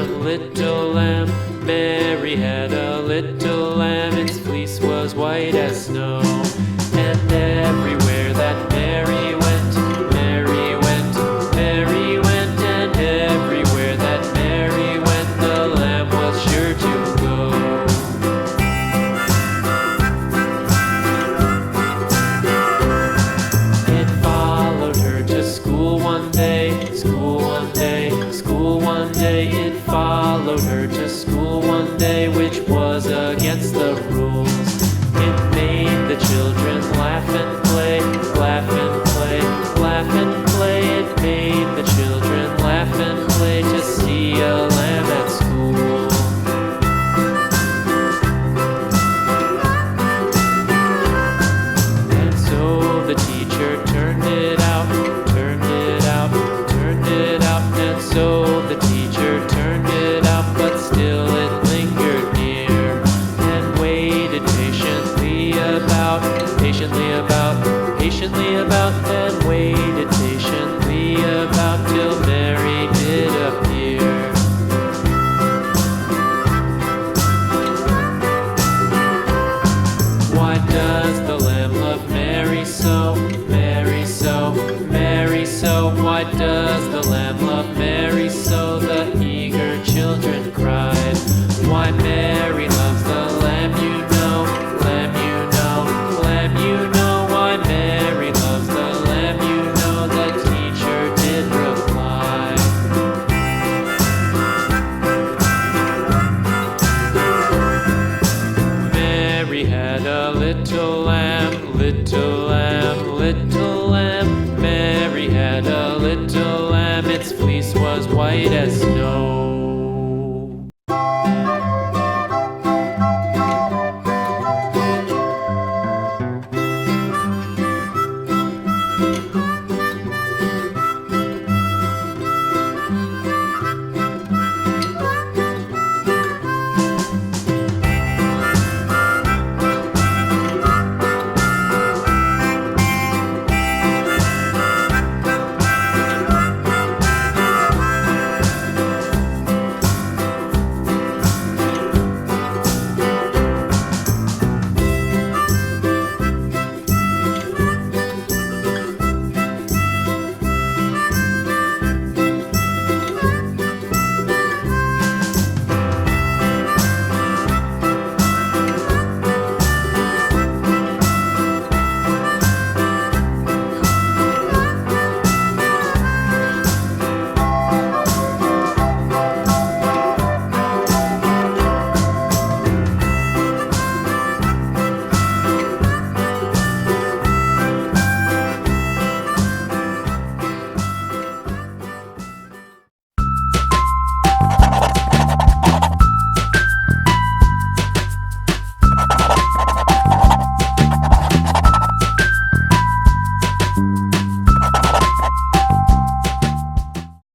little lamb. Mary had a little lamb, its fleece was white as snow. And everywhere that Mary went, Mary went, Mary went, and everywhere that Mary went, the lamb was sure to go. It followed her to school one day, school one day, school one day. It followed her to school one day, which was